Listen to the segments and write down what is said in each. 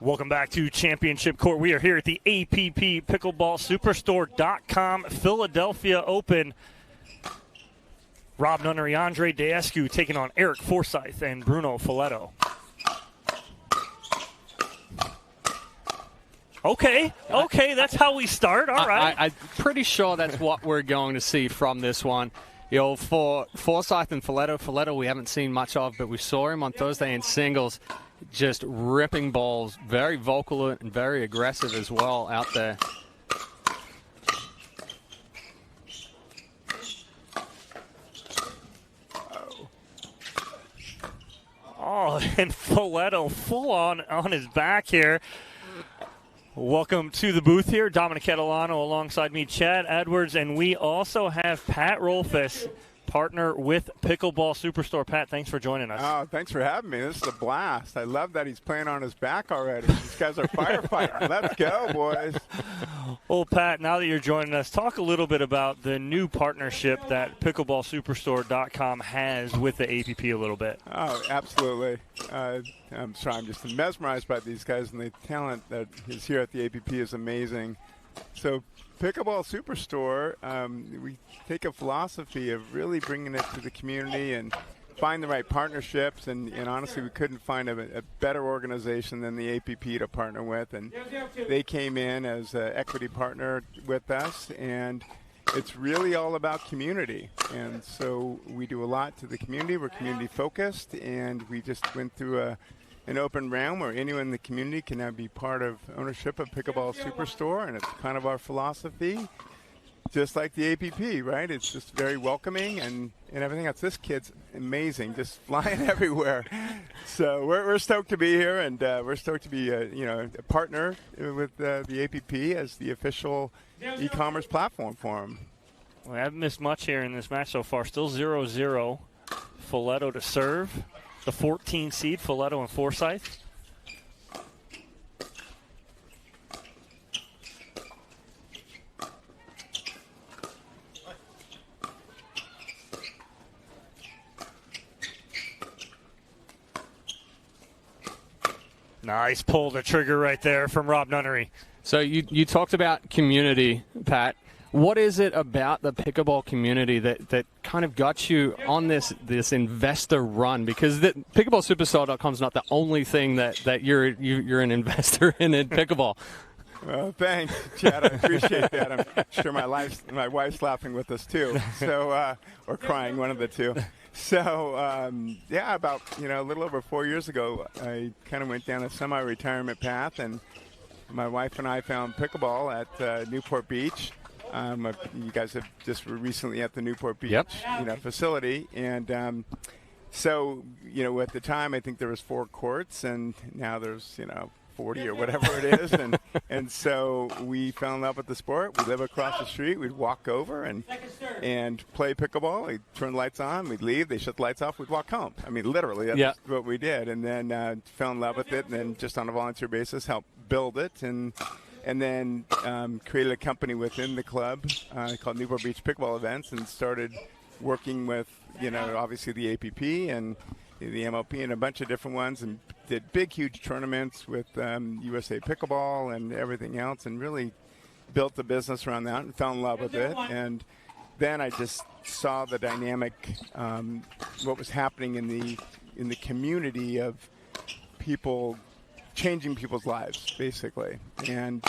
Welcome back to Championship Court. We are here at the APP Pickleball Superstore.com Philadelphia Open. Rob Nunnery, Andre Daescu taking on Eric Forsythe and Bruno Faletto. Okay, that's how we start. All right. I'm pretty sure that's what we're going to see from this one. You know, for Forsythe and Faletto we haven't seen much of, but we saw him on Thursday in singles, just ripping balls, very vocal and very aggressive as well out there. Oh, and Faletto full on his back here. Welcome to the booth here. Dominic Catalano alongside me, Chad Edwards, and we also have Pat Rolfes, partner with Pickleball Superstore. Pat, thanks for joining us. Oh, thanks for having me. This is a blast. I love that he's playing on his back already. These guys are firefighting. Let's go, boys. Well, Pat, now that you're joining us, talk a little bit about the new partnership that pickleballsuperstore.com has with the APP a little bit. Oh, absolutely. I'm sorry, I'm just mesmerized by these guys, and the talent that is here at the APP is amazing. So Pickleball Superstore, we take a philosophy of really bringing it to the community and find the right partnerships, and honestly we couldn't find a better organization than the APP to partner with, and they came in as an equity partner with us, and it's really all about community. And so we do a lot to the community. We're community focused, and we just went through an open realm where anyone in the community can now be part of ownership of Pickleball Superstore, and it's kind of our philosophy, just like the APP, right? It's just very welcoming and everything else. This kid's amazing, just flying everywhere. So we're stoked to be here, and we're stoked to be a partner with the APP as the official e-commerce platform for them. Well, I haven't missed much here in this match so far. Still 0-0. Faletto to serve. The 14 seed, Faletto and Forsythe. Nice pull the trigger right there from Rob Nunnery. So you talked about community, Pat. What is it about the pickleball community that kind of got you on this investor run? Because pickleballsuperstore.com is not the only thing that you're an investor in pickleball. Well, thanks, Chad. I appreciate that. I'm sure my wife's laughing with us too. So or crying, one of the two. So about a little over 4 years ago, I kind of went down a semi-retirement path, and my wife and I found pickleball at Newport Beach. You guys have just were recently at the Newport Beach, facility, and so at the time I think there was 4 courts, and now there's 40 or whatever it is, and so we fell in love with the sport. We live across the street. We'd walk over and play pickleball. We'd turn the lights on. We'd leave. They shut the lights off. We'd walk home. I mean, literally, that's what we did. And then fell in love with it, and then just on a volunteer basis helped build it, and then created a company within the club called Newport Beach Pickleball Events, and started working with, obviously the APP and the MLP and a bunch of different ones, and did big, huge tournaments with USA Pickleball and everything else, and really built the business around that and fell in love with it. And then I just saw the dynamic, what was happening in the community of people changing people's lives, basically, and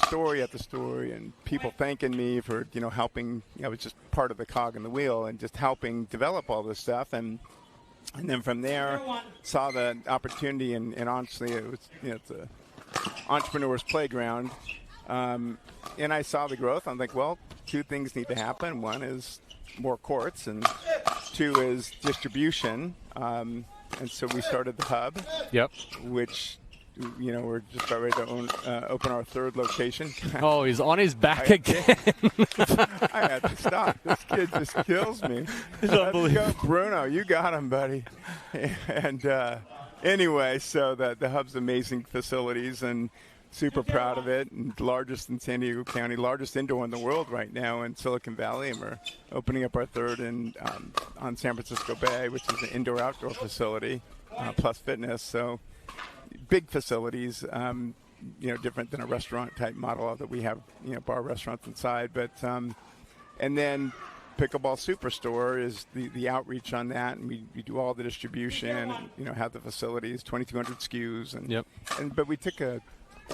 story after story, and people thanking me for helping. I was just part of the cog in the wheel and just helping develop all this stuff, and then from there saw the opportunity, and honestly it was it's a entrepreneur's playground, and I saw the growth. I'm like, well, 2 things need to happen. One is more courts, and 2 is distribution. And so we started the hub, which, we're just about ready to open our 3rd location. Oh, he's on his back again. I had to stop. This kid just kills me. It's unbelievable. Let's go, Bruno. You got him, buddy. And anyway, so the hub's amazing facilities, and super proud of it, and largest in San Diego County, largest indoor in the world right now in Silicon Valley, and we're opening up our 3rd on San Francisco Bay, which is an indoor-outdoor facility plus fitness. So big facilities, different than a restaurant type model, although we have, bar restaurants inside. But, and then Pickleball Superstore is the outreach on that, and we do all the distribution and, have the facilities, 2,200 SKUs. But we took a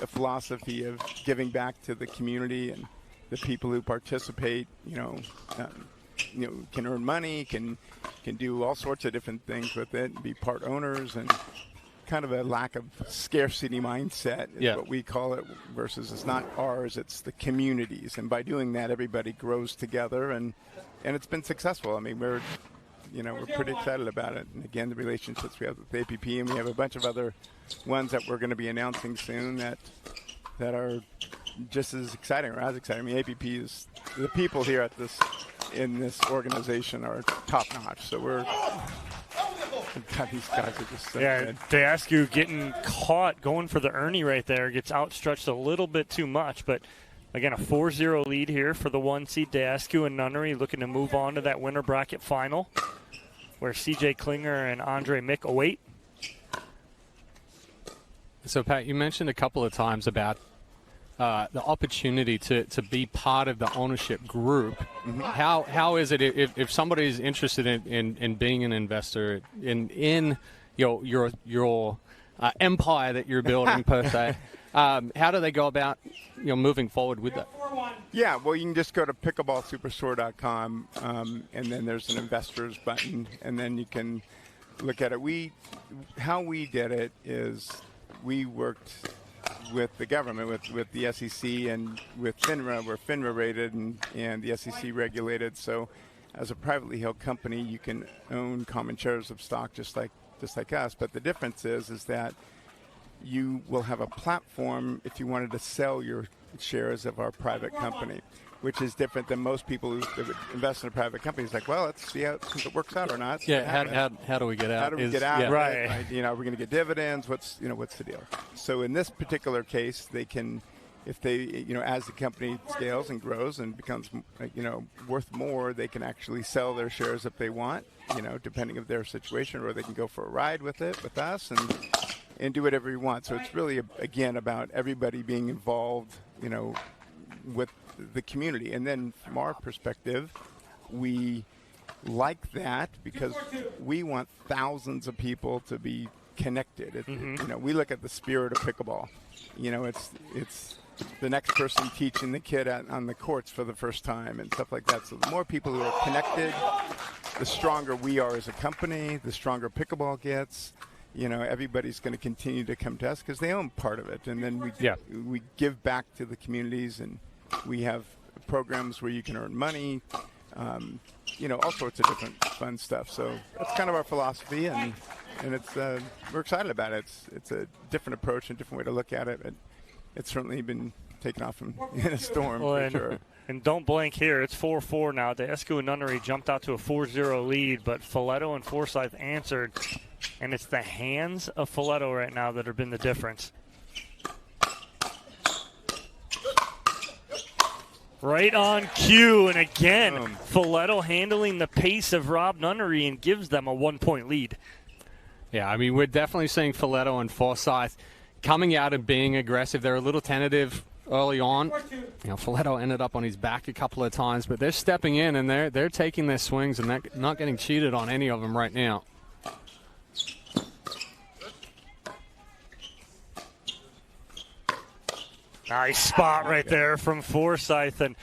philosophy of giving back to the community and the people who participate, can earn money, can do all sorts of different things with it, and be part owners, and kind of a lack of scarcity mindset is what we call it, versus it's not ours, it's the communities. And by doing that, everybody grows together, and it's been successful. I mean, we're pretty excited about it. And again, the relationships we have with the APP, and we have a bunch of other ones that we're going to be announcing soon that are just as exciting or as exciting. I mean, APP is, the people here in this organization are top notch. So God, these guys are just so good. Daescu getting caught going for the Ernie right there, gets outstretched a little bit too much, but again, a 4-0 lead here for the 1 seed Daescu and Nunnery, looking to move on to that winter bracket final where CJ Klinger and Andre Mick await. So, Pat, you mentioned a couple of times about the opportunity to be part of the ownership group. Mm-hmm. How is it if somebody is interested in being an investor in your empire that you're building per se? How do they go about moving forward with that? Yeah, well, you can just go to pickleballsuperstore.com, and then there's an investors button, and then you can look at it. How we did it is we worked with the government, with the SEC and with FINRA. We're FINRA rated and the SEC regulated. So as a privately held company, you can own common shares of stock just like us. But the difference is that you will have a platform if you wanted to sell your shares of our private company, which is different than most people who invest in a private company. It's like, well, let's see if it works out or not. Yeah, how do we get out? How do we get out? Yeah. Right. We're going to get dividends. What's the deal? So in this particular case, they can, if they, as the company scales and grows and becomes, worth more, they can actually sell their shares if they want, depending on their situation, or they can go for a ride with us and do whatever you want. So it's really, again, about everybody being involved, with the community. And then from our perspective, we like that because we want thousands of people to be connected. We look at the spirit of pickleball. It's the next person teaching the kid on the courts for the first time and stuff like that. So the more people who are connected, the stronger we are as a company, the stronger pickleball gets. Everybody's going to continue to come to us because they own part of it. And then we give back to the communities, and we have programs where you can earn money, all sorts of different fun stuff. So that's kind of our philosophy, and it's we're excited about it. It's a different approach and a different way to look at it. But it's certainly been taken off in a storm, for sure. And don't blink here. It's 4-4 now. Daescu and Nunnery jumped out to a 4-0 lead, but Faletto and Forsythe answered. And it's the hands of Faletto right now that have been the difference. Right on cue, and again, Faletto handling the pace of Rob Nunnery and gives them a 1-point lead. Yeah, I mean, we're definitely seeing Faletto and Forsythe coming out and being aggressive. They're a little tentative early on. Faletto ended up on his back a couple of times, but they're stepping in and they're taking their swings, and they're not getting cheated on any of them right now. Nice spot right there from Forsythe. And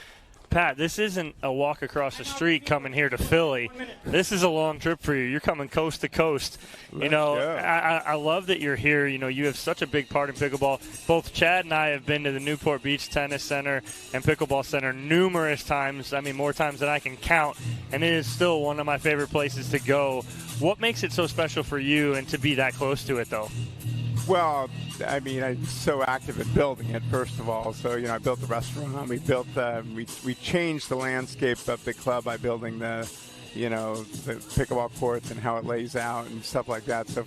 Pat, this isn't a walk across the street coming here to Philly. This is a long trip for you. You're coming coast to coast. I love that you're here. You have such a big part in pickleball. Both Chad and I have been to the Newport Beach Tennis Center and Pickleball Center numerous times. I mean, more times than I can count. And it is still one of my favorite places to go. What makes it so special for you and to be that close to it, though? Well, I mean, I'm so active in building it, first of all. So, I built the restaurant. We built, we changed the landscape of the club by building the pickleball courts and how it lays out and stuff like that. So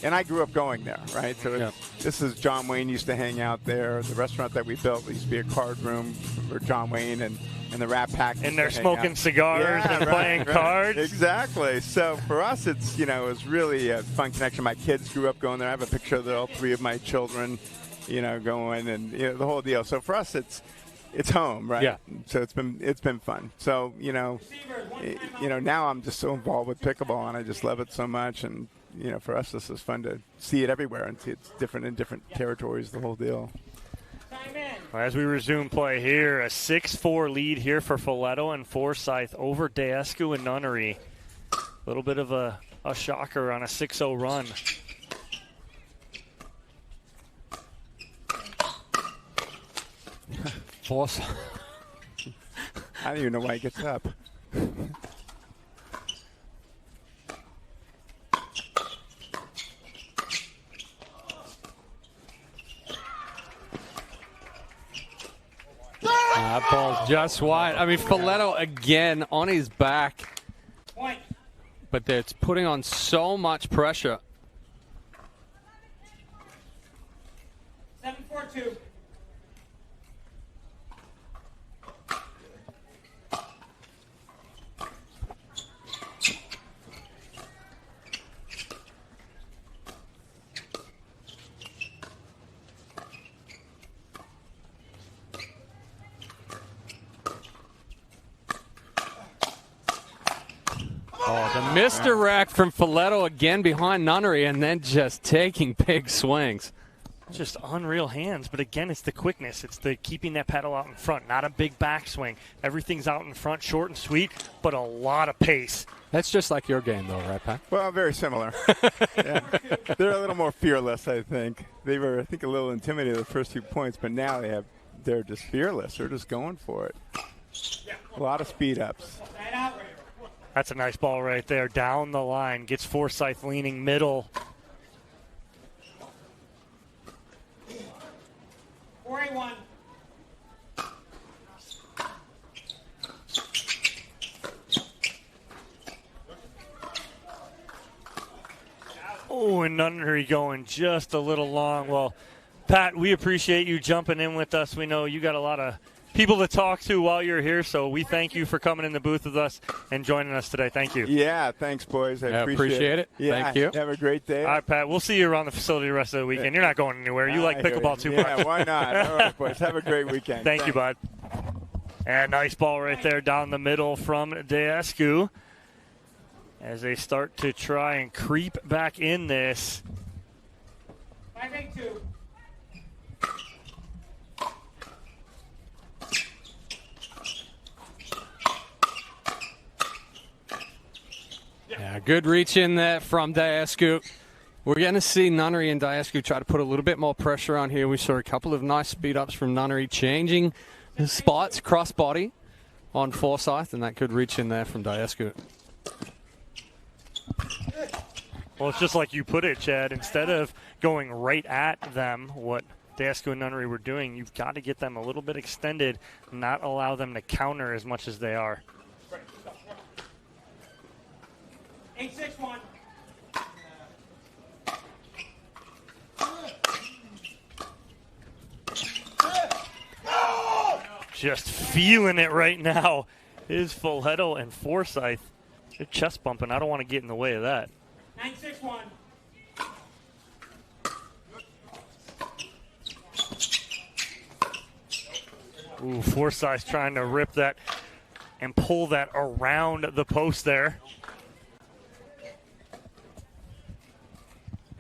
and I grew up going there, right? So this is John Wayne used to hang out there. The restaurant that we built used to be a card room for John Wayne and and the Rat Pack. And they're smoking cigars and playing cards. Exactly. So for us, it's, it was really a fun connection. My kids grew up going there. I have a picture of all 3 of my children, going, and the whole deal. So for us, it's home, right? Yeah. So it's been fun. So now I'm just so involved with pickleball, and I just love it so much. And for us, this is fun to see it everywhere and see it's different in different territories. The whole deal. As we resume play here, a 6-4 lead here for Faletto and Forsythe over Daescu and Nunnery. A little bit of a shocker on a 6-0 run. Forsythe. I don't even know why he gets up. That ball's just wide. I mean, Faletto again on his back. But it's putting on so much pressure. 7-4-2. Oh, the misdirect from Faletto again behind Nunnery and then just taking big swings. Just unreal hands, but again, it's the quickness. It's the keeping that paddle out in front, not a big backswing. Everything's out in front, short and sweet, but a lot of pace. That's just like your game, though, right, Pat? Well, very similar. Yeah. They're a little more fearless, I think. They were, I think, a little intimidated the first 2 points, but now they're just fearless. They're just going for it. A lot of speed ups. That's a nice ball right there. Down the line. Gets Forsythe leaning middle. 4-1. Oh, and Nunnery going just a little long. Well, Pat, we appreciate you jumping in with us. We know you got a lot of people to talk to while you're here, so we thank you for coming in the booth with us and joining us today. Thank you. Yeah, thanks, boys. I appreciate it. Yeah, thank you. Have a great day. All right, Pat, we'll see you around the facility the rest of the weekend. You're not going anywhere. You like pickleball too much. Yeah, why not? All right, boys. Have a great weekend. Thank you, bud. And nice ball right there down the middle from Daescu as they start to try and creep back in this. 5-8-2. Yeah, good reach in there from Daescu. We're going to see Nunnery and Daescu try to put a little bit more pressure on here. We saw a couple of nice speed ups from Nunnery, changing his spots, cross body on Forsythe, and that good reach in there from Daescu. Well, it's just like you put it, Chad. Instead of going right at them, what Daescu and Nunnery were doing, you've got to get them a little bit extended, not allow them to counter as much as they are. 8-6-1. Just feeling it right now is Faletto and Forsythe. They're chest bumping. I don't want to get in the way of that. 9-6-1. Ooh, Forsythe trying to rip that and pull that around the post there.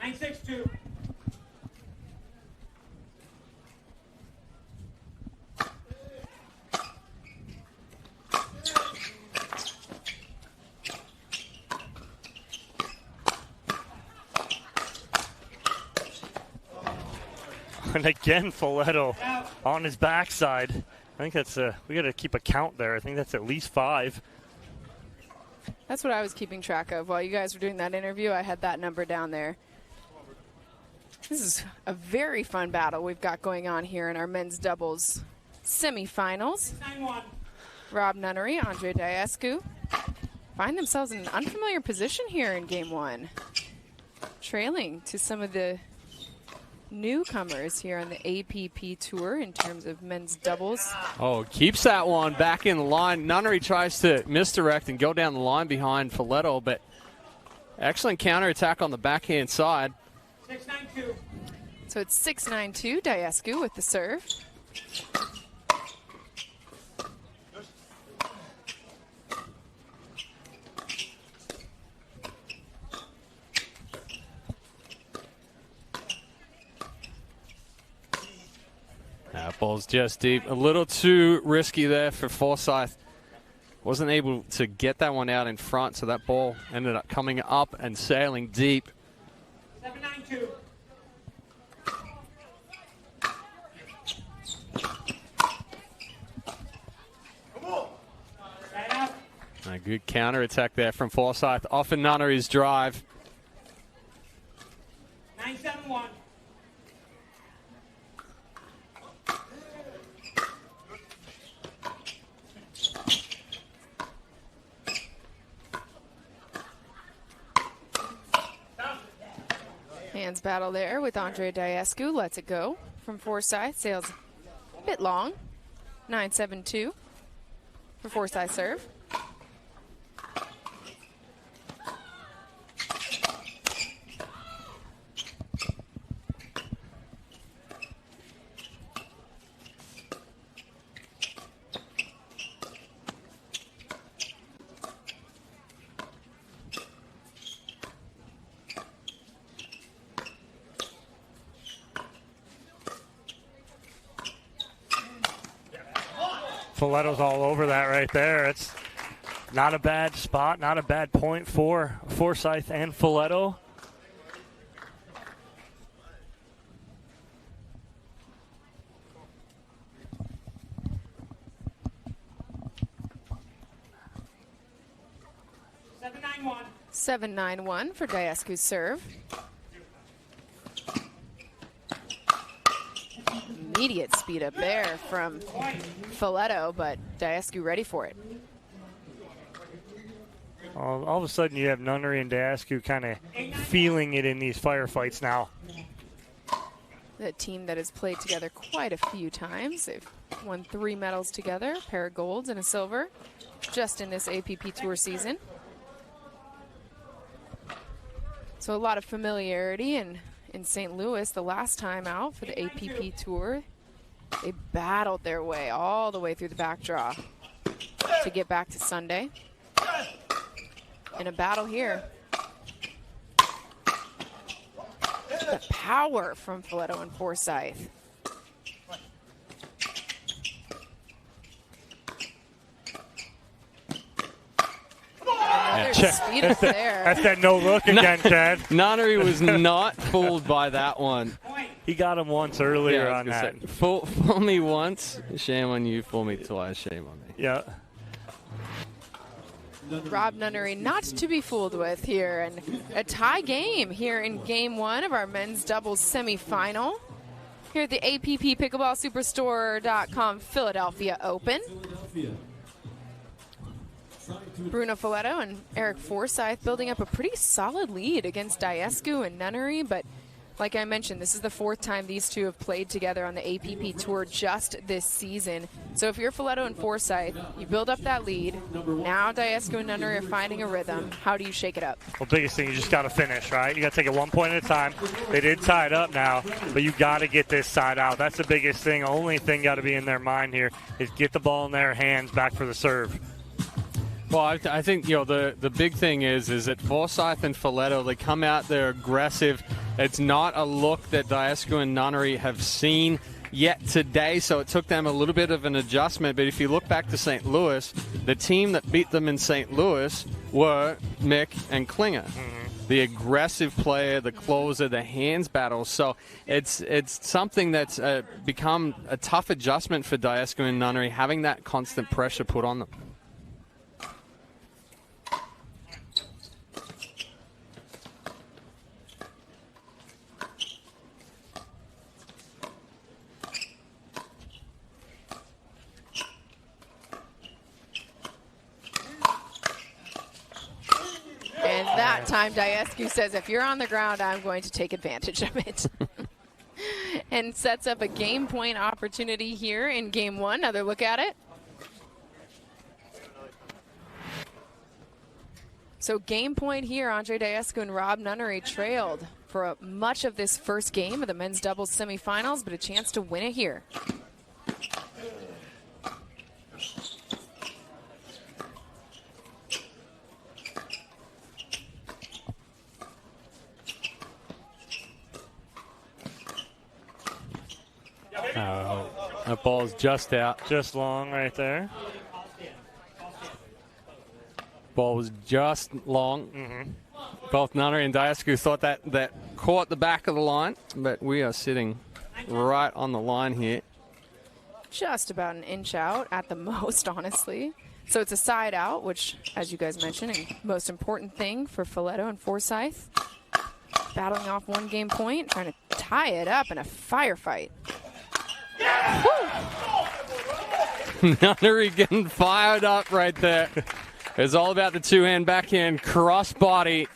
9-6-2. And again, Faletto on his backside. I think that's we got to keep a count there. I think that's at least 5. That's what I was keeping track of. While you guys were doing that interview, I had that number down there. This is a very fun battle we've got going on here in our men's doubles semifinals. 9-1. Rob Nunnery, Andre Daescu find themselves in an unfamiliar position here in game 1, trailing to some of the newcomers here on the APP Tour in terms of men's doubles. Oh, keeps that one back in the line. Nunnery tries to misdirect and go down the line behind Faletto, but excellent counterattack on the backhand side. 6-9-2. So it's 6-9-2, Daescu with the serve. That ball's just deep. A little too risky there for Forsythe. Wasn't able to get that one out in front, so that ball ended up coming up and sailing deep. 7-9-2. A good counterattack there from Forsythe off of Nunnery's drive. 9-7-1. Hands battle there with Andre Daescu. Lets it go from Forsythe. Sails a bit long. 9-7-2 for Forsythe serve. Faletto's all over that right there. It's not a bad spot, not a bad point for Forsythe and Faletto. Seven, 7-9-1 for Daescu's serve. Immediate speed up there from Faletto, but Daescu ready for it. All of a sudden you have Nunnery and Daescu kind of feeling it in these firefights now. The team that has played together quite a few times. They've won 3 medals together, a pair of golds and a silver, just in this APP Tour season. So a lot of familiarity in St. Louis the last time out for the APP Tour. They battled their way all the way through the back draw to get back to Sunday. In a battle here. The power from Faletto and Forsythe. Another speed up there. That's that no look again, Chad. Nunnery was not fooled by that one. He got him once earlier on that. Say, fool me once, shame on you. Fool me twice, shame on me. Yeah. Rob Nunnery not to be fooled with here. And a tie game here in game 1 of our men's doubles semifinal. Here at the APP Pickleball Superstore.com Philadelphia Open. Bruno Faletto and Eric Forsythe building up a pretty solid lead against Daescu and Nunnery, but like I mentioned, this is the 4th time these two have played together on the APP Tour just this season. So if you're Faletto and Forsythe, you build up that lead. Now Daescu and Nunnery are finding a rhythm. How do you shake it up? Well, biggest thing, you just got to finish, right? You got to take it 1 point at a time. They did tie it up now, but you got to get this side out. That's the biggest thing. The only thing got to be in their mind here is get the ball in their hands back for the serve. Well, I think, you know, the big thing is that Forsythe and Faletto, they come out, they're aggressive. It's not a look that Daescu and Nunnery have seen yet today, so it took them a little bit of an adjustment. But if you look back to St. Louis, the team that beat them in St. Louis were Mick and Klinger. Mm-hmm. The aggressive player, the closer, the hands battle. So it's something that's become a tough adjustment for Daescu and Nunnery, having that constant pressure put on them. And that time Daescu says, if you're on the ground, I'm going to take advantage of it. and sets up a game point opportunity here in game one. Another look at it. So game point here, Andre Daescu and Rob Nunnery trailed for much of this first game of the men's doubles semifinals, but a chance to win it here. That ball's just out. Just long right there. Ball was just long. Both Nunnery and Daescu thought that caught the back of the line, but we are sitting right on the line here. Just about an inch out at the most, honestly. So it's a side out, which, as you guys mentioned, a most important thing for Faletto and Forsythe. Battling off one game point, trying to tie it up in a firefight. Nunnery getting fired up right there. It's all about the two-hand backhand crossbody.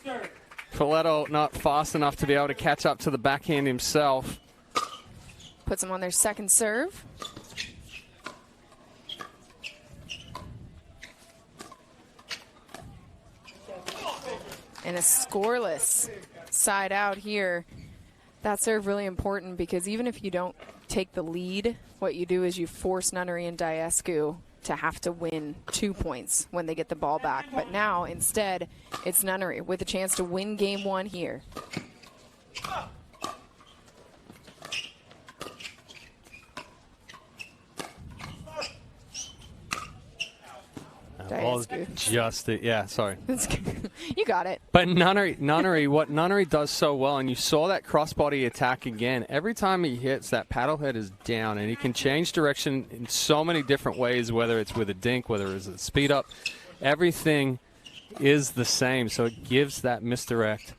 Faletto not fast enough to be able to catch up to the backhand himself. Puts them on their second serve. And a scoreless side out here. That serve really important because even if you don't take the lead, what you do is you force Nunnery and Daescu to have to win 2 points when they get the ball back. But now, instead, it's Nunnery with a chance to win game one here. Ball's just, yeah, sorry. You got it. But Nunnery, what Nunnery does so well, and you saw that crossbody attack again, every time he hits, that paddle head is down, and he can change direction in so many different ways, whether it's with a dink, whether it's a speed up. Everything is the same, so it gives that misdirect.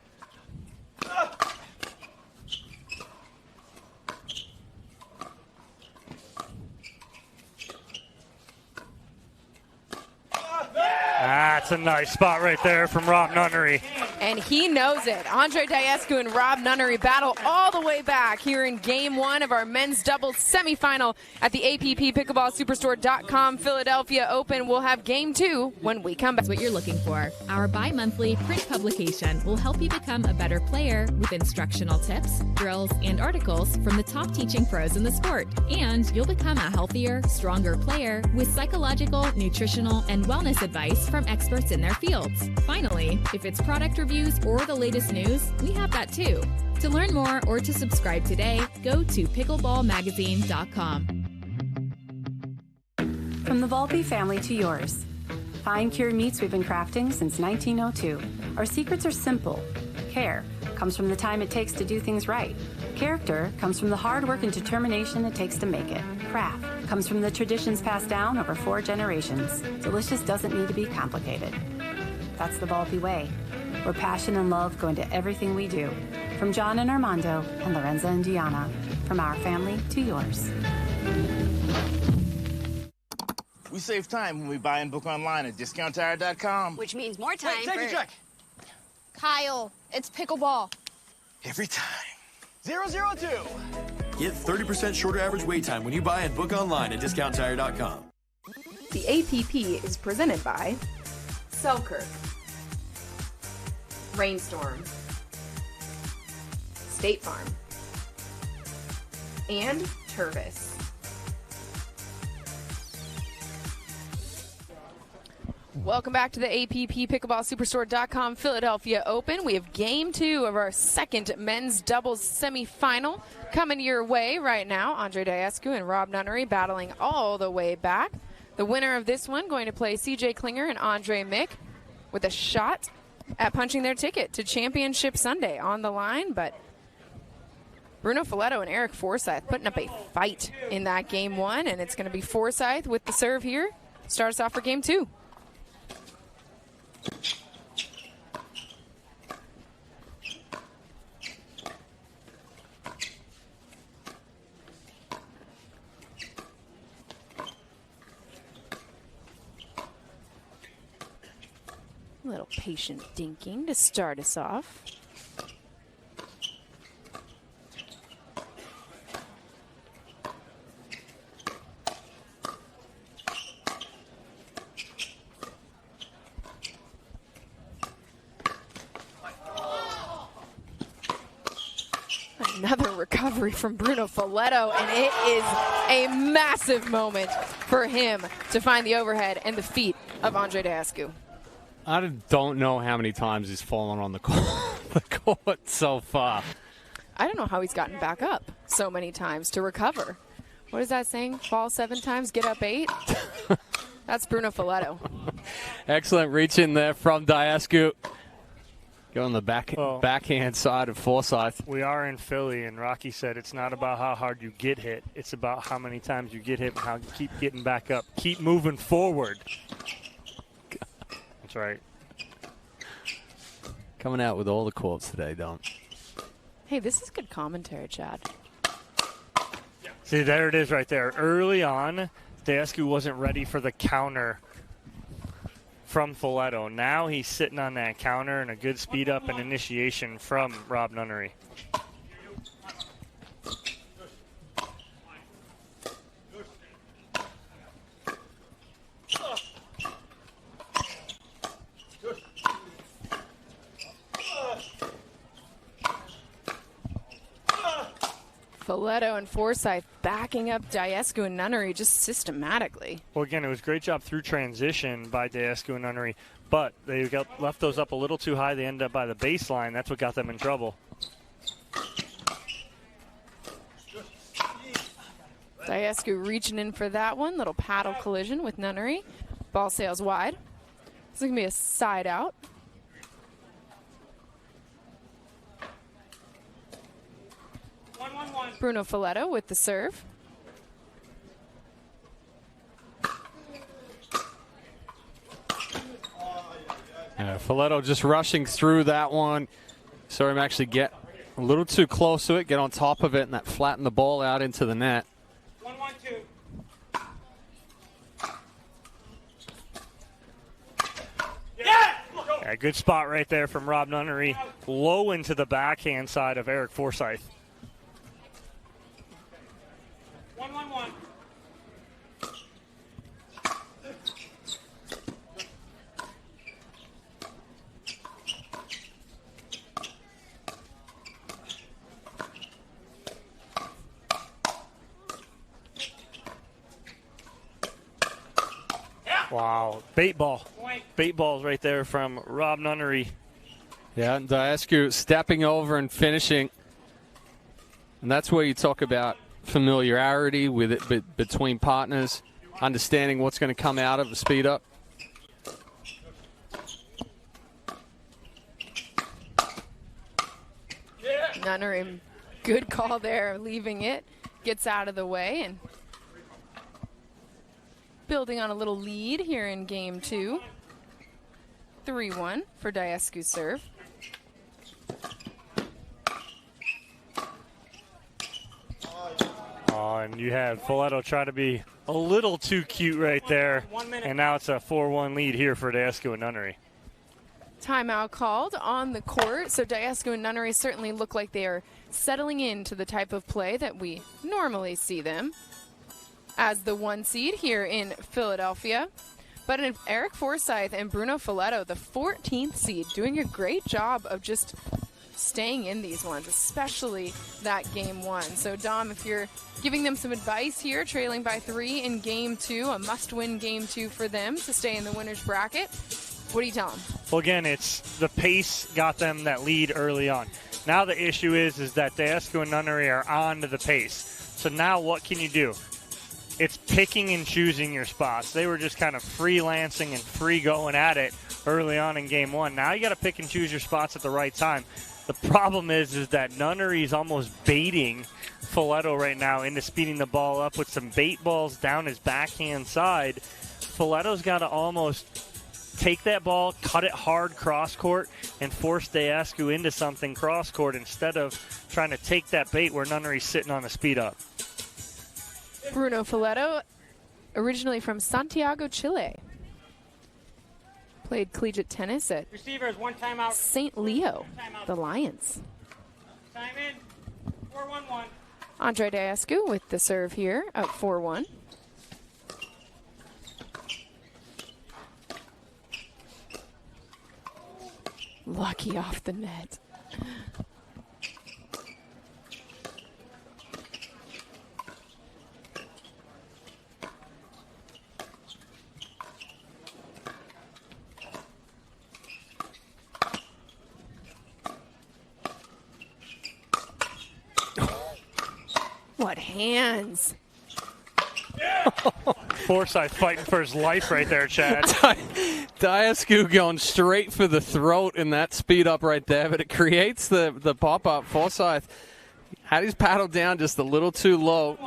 That's a nice spot right there from Rob Nunnery. And he knows it. Andre Daescu and Rob Nunnery battle all the way back here in game one of our men's doubles semifinal at the APP PickleballSuperstore.com Philadelphia Open. We'll have game two when we come back. That's what you're looking for. Our bi-monthly print publication will help you become a better player with instructional tips, drills, and articles from the top teaching pros in the sport. And you'll become a healthier, stronger player with psychological, nutritional, and wellness advice from experts in their fields. Finally, if it's product reviews or the latest news, we have that too. To learn more or to subscribe today, go to pickleballmagazine.com. From the Volpe family to yours. Find Cure meats we've been crafting since 1902. Our secrets are simple. Care comes from the time it takes to do things right. Character comes from the hard work and determination it takes to make it. Craft comes from the traditions passed down over 4 generations. Delicious doesn't need to be complicated. That's the Volpe way, where passion and love go into everything we do. From John and Armando and Lorenza and Gianna. From our family to yours. We save time when we buy and book online at discounttire.com. Which means more time Hey, take for... a check. Kyle, it's pickleball. Every time. 002. Get 30% shorter average wait time when you buy and book online at discounttire.com. The APP is presented by Selkirk, Rainstorm, State Farm, and Tervis. Welcome back to the APP PickleballSuperstore.com Philadelphia Open. We have game two of our second men's doubles semifinal coming your way right now. Andre Daescu and Rob Nunnery battling all the way back. The winner of this one going to play CJ Klinger and Andre Mick with a shot at punching their ticket to Championship Sunday on the line. But Bruno Faletto and Eric Forsythe putting up a fight in that game one, and it's going to be Forsythe with the serve here. Start us off for game two. A little patient dinking to start us off. recovery from Bruno Faletto, and it is a massive moment for him to find the overhead and the feet of Andre Daescu. I don't know how many times he's fallen on the court so far. I don't know how he's gotten back up so many times to recover. What is that saying? Fall 7 times, get up 8? That's Bruno Faletto. Excellent reach in there from Daescu. Go on the backhand side of Forsythe. We are in Philly, and Rocky said it's not about how hard you get hit. It's about how many times you get hit and how you keep getting back up. Keep moving forward. That's right. Coming out with all the quotes today, Dom. Hey, this is good commentary, Chad. See, there it is right there. Early on, Daescu wasn't ready for the counter from Faletto. Now he's sitting on that counter and a good speed up and initiation from Rob Nunnery. Faletto and Forsythe backing up Daescu and Nunnery just systematically. Well, again, it was a great job through transition by Daescu and Nunnery, but they left those up a little too high. They ended up by the baseline. That's what got them in trouble. Daescu reaching in for that one. Little paddle collision with Nunnery. Ball sails wide. This is going to be a side out. Bruno Faletto with the serve. Faletto just rushing through that one. Saw him actually get a little too close to it, get on top of it, and that flattened the ball out into the net. 1-1-2. Yeah, good spot right there from Rob Nunnery. Low into the backhand side of Eric Forsythe. 1-1-1. Wow, bait ball. Bait balls right there from Rob Nunnery. Yeah, and Daescu stepping over and finishing. And that's where you talk about familiarity with it between partners, understanding what's going to come out of the speed up. Nunnery, good call there, leaving it, gets out of the way, and building on a little lead here in game 2. 3-1 for Daescu's serve. Oh, and you have Faletto try to be a little too cute right there. And now it's a 4-1 lead here for Daescu and Nunnery. Timeout called on the court, so Daescu and Nunnery certainly look like they are settling into the type of play that we normally see them as the 1 seed here in Philadelphia. But in Eric Forsythe and Bruno Faletto, the 14th seed, doing a great job of just staying in these ones, especially that game 1. So, Dom, if you're giving them some advice here, trailing by 3 in game 2, a must-win game 2 for them to stay in the winner's bracket, what do you tell them? Well, again, it's the pace got them that lead early on. Now the issue is that Daescu and Nunnery are on to the pace. So now what can you do? It's picking and choosing your spots. They were just kind of freelancing and free going at it early on in game 1. Now you got to pick and choose your spots at the right time. The problem is that Nunnery's almost baiting Faletto right now into speeding the ball up with some bait balls down his backhand side. Faletto's got to almost take that ball, cut it hard cross court, and force Daescu into something cross court instead of trying to take that bait where Nunnery's sitting on a speed up. Bruno Faletto, originally from Santiago, Chile. Played collegiate tennis at Receivers, 1 timeout. St. Leo, the Lions. Time in. 4-1-1. Andre Daescu with the serve here at 4-1. Lucky off the net. hands. Forsythe fighting for his life right there, Chad. Daescu going straight for the throat in that speed up right there, but it creates the pop up. Forsythe had his paddle down just a little too low.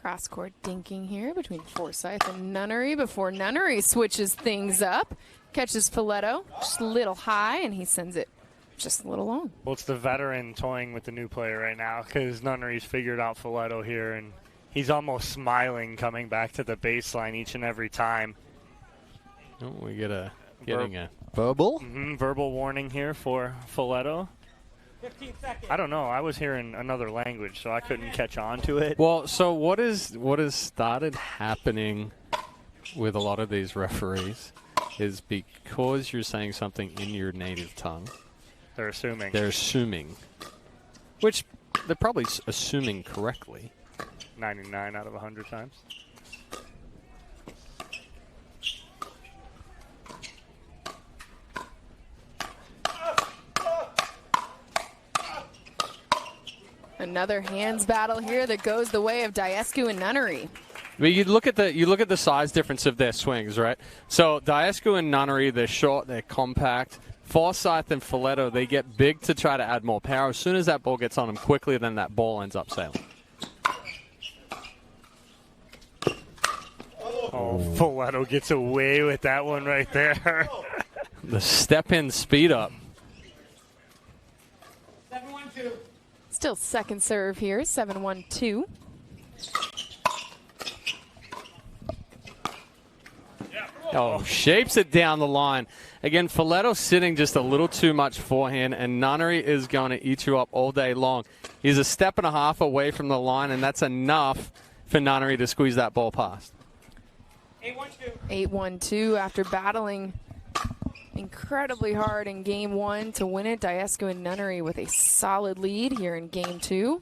Cross-court dinking here between Forsythe and Nunnery before Nunnery switches things up. Catches Faletto just a little high, and he sends it just a little long. Well, it's the veteran toying with the new player right now because Nunnery's figured out Faletto here, and he's almost smiling coming back to the baseline each and every time. Oh, we get getting a verbal? Verbal warning here for Faletto. 15 seconds. I don't know. I was hearing another language, so I couldn't catch on to it. Well, so what has started happening with a lot of these referees is because you're saying something in your native tongue. They're assuming. They're assuming. Which they're probably assuming correctly. 99 out of 100 times. Another hands battle here that goes the way of Daescu and Nunnery. But you look at the size difference of their swings, right? So Daescu and Nunnery, they're short, they're compact. Forsythe and Faletto, they get big to try to add more power. As soon as that ball gets on them quickly, then that ball ends up sailing. Oh, Faletto gets away with that one right there. The step-in speed up. 7-1-2. Still second serve here, 7-1-2. Oh, shapes it down the line. Again, Faletto sitting just a little too much forehand, and Nunnery is going to eat you up all day long. He's a step and a half away from the line, and that's enough for Nunnery to squeeze that ball past. 8-1-2. 8-1-2 after battling incredibly hard in game one to win it. Daescu and Nunnery with a solid lead here in game two.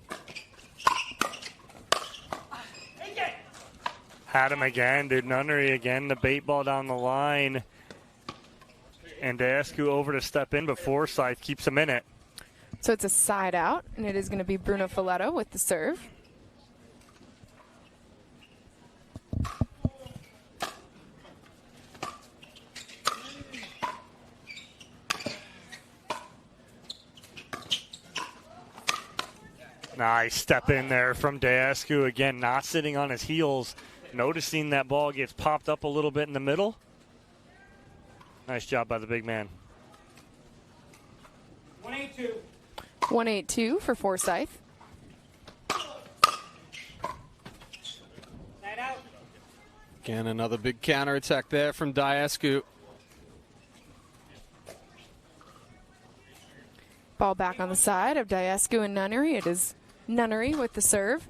Had him again, dude. Nunnery again, the bait ball down the line. And Daescu over to step in, but Forsythe keeps him in it. So it's a side out, and it is going to be Bruno Faletto with the serve. Nice step in there from Daescu. Again, not sitting on his heels. Noticing that ball gets popped up a little bit in the middle. Nice job by the big man. 1-8-2. 1-8-2 for Forsythe. Side out. Again, another big counterattack there from Daescu. Ball back on the side of Daescu and Nunnery. It is Nunnery with the serve.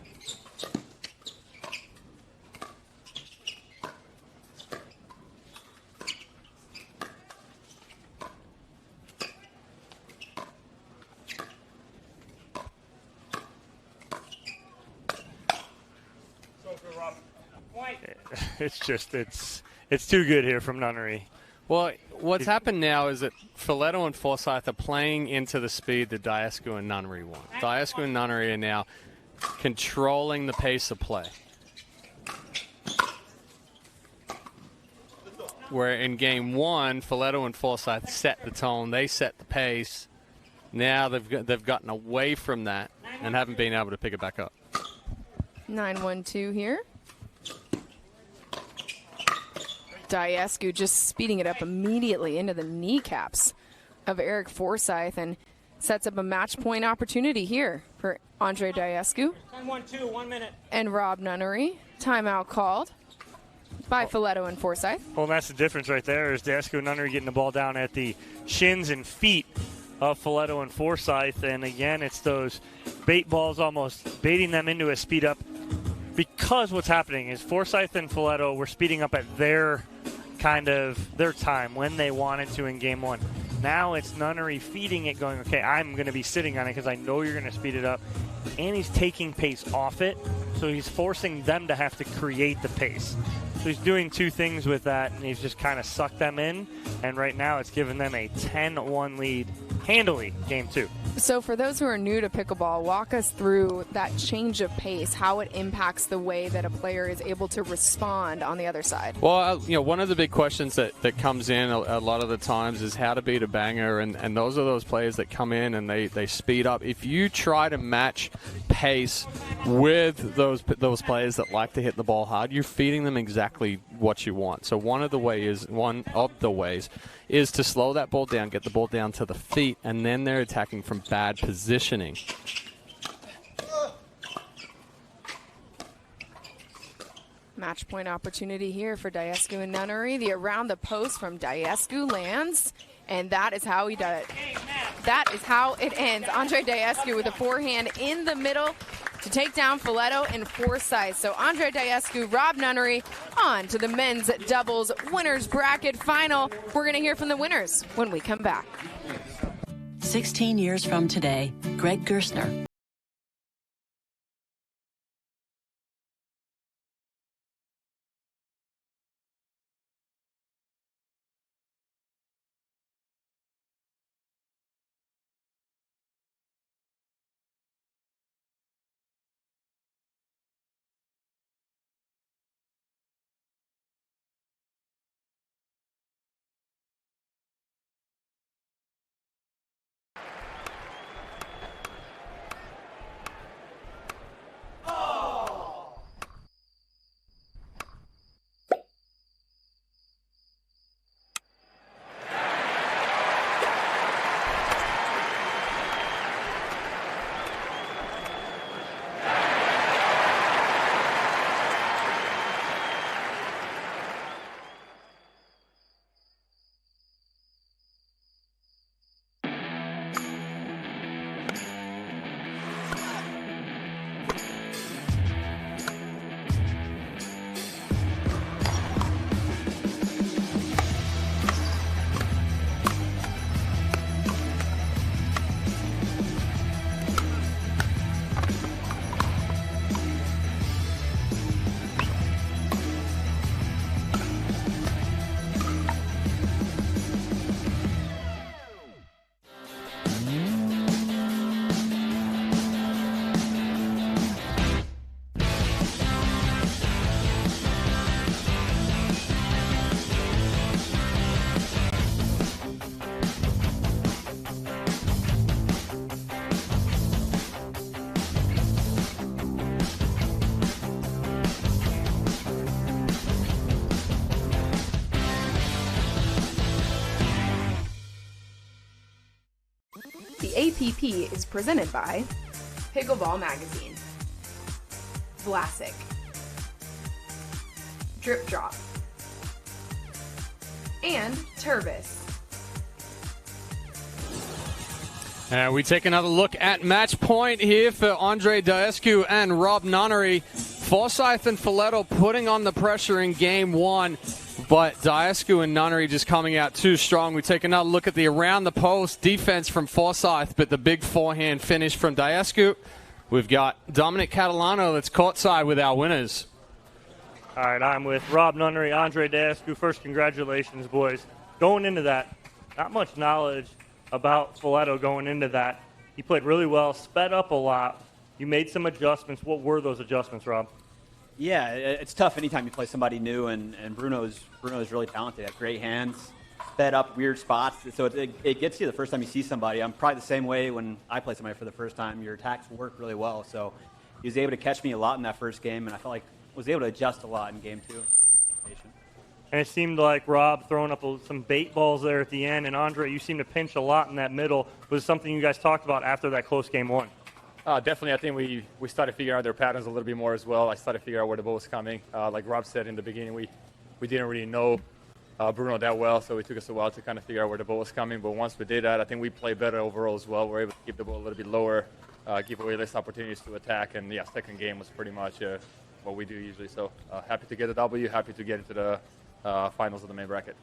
It's too good here from Nunnery. Well, what's happened now is that Faletto and Forsythe are playing into the speed that Daescu and Nunnery want. Daescu and Nunnery are now controlling the pace of play. Where in game one, Faletto and Forsythe set the tone, they set the pace. Now they've gotten away from that and haven't been able to pick it back up. 9-1-2 here. Daescu just speeding it up immediately into the kneecaps of Eric Forsythe and sets up a match point opportunity here for Andre Daescu. 10-1-2, 1 minute. And Rob Nunnery. Timeout called by Faletto and Forsythe. Well, that's the difference right there is Daescu and Nunnery getting the ball down at the shins and feet of Faletto and Forsythe. And again, it's those bait balls almost baiting them into a speed up because what's happening is Forsythe and Faletto were speeding up at their time when they wanted to in game one. Now it's Nunnery feeding it, going, okay, I'm going to be sitting on it because I know you're going to speed it up. And he's taking pace off it, so he's forcing them to have to create the pace. So he's doing two things with that, and he's just kind of sucked them in. And right now it's given them a 10-1 lead handily, game 2. So for those who are new to pickleball, walk us through that change of pace, how it impacts the way that a player is able to respond on the other side. Well, one of the big questions that comes in a lot of the times is how to beat a banger, and those are those players that come in and they speed up. If you try to match pace with those players that like to hit the ball hard, you're feeding them exactly what you want. So one of the ways is to slow that ball down, get the ball down to the feet, and then they're attacking from bad positioning. Match point opportunity here for Daescu and Nunnery. The around the post from Daescu lands, and that is how he does it. That is how it ends. Andre Daescu with a forehand in the middle to take down Faletto and Forsythe. So Andre Daescu, Rob Nunnery, on to the men's doubles winners bracket final. We're going to hear from the winners when we come back. 16 years from today, Greg Gerstner. The APP is presented by Pickleball Magazine, Vlasic, Drip Drop, and Turbis. And we take another look at match point here for Andre Daescu and Rob Nunnery. Forsythe and Faletto putting on the pressure in game 1. But Daescu and Nunnery just coming out too strong. We take another look at the around the post defense from Forsythe, but the big forehand finish from Daescu. We've got Dominic Catalano that's courtside with our winners. All right, I'm with Rob Nunnery, Andre Daescu. First, congratulations, boys. Going into that, not much knowledge about Faletto going into that. He played really well, sped up a lot. You made some adjustments. What were those adjustments, Rob? Yeah, it's tough anytime you play somebody new, and Bruno's really talented. He has great hands, sped up weird spots. So it gets you the first time you see somebody. I'm probably the same way when I play somebody for the first time. Your attacks work really well. So he was able to catch me a lot in that first game, and I felt like I was able to adjust a lot in game 2. And it seemed like Rob throwing up some bait balls there at the end, and Andre, you seemed to pinch a lot in that middle. Was something you guys talked about after that close game 1? Definitely, I think we started figuring out their patterns a little bit more as well. I started figuring out where the ball was coming. Like Rob said in the beginning, we didn't really know Bruno that well, so it took us a while to kind of figure out where the ball was coming. But once we did that, I think we played better overall as well. We were able to keep the ball a little bit lower, give away less opportunities to attack. And, yeah, second game was pretty much what we do usually. So happy to get a W, happy to get into the finals of the main bracket.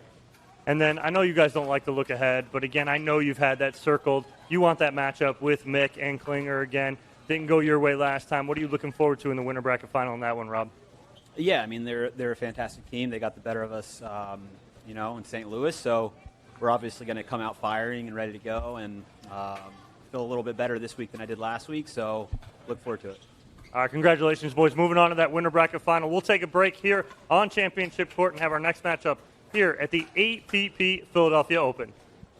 And then I know you guys don't like to look ahead, but again, I know you've had that circled. You want that matchup with Mick and Klinger again. Didn't go your way last time. What are you looking forward to in the winter bracket final in that one, Rob? Yeah, I mean, they're a fantastic team. They got the better of us, in St. Louis. So we're obviously going to come out firing and ready to go, and feel a little bit better this week than I did last week. So look forward to it. All right, congratulations, boys. Moving on to that winter bracket final. We'll take a break here on Championship Court and have our next matchup here at the APP Philadelphia Open.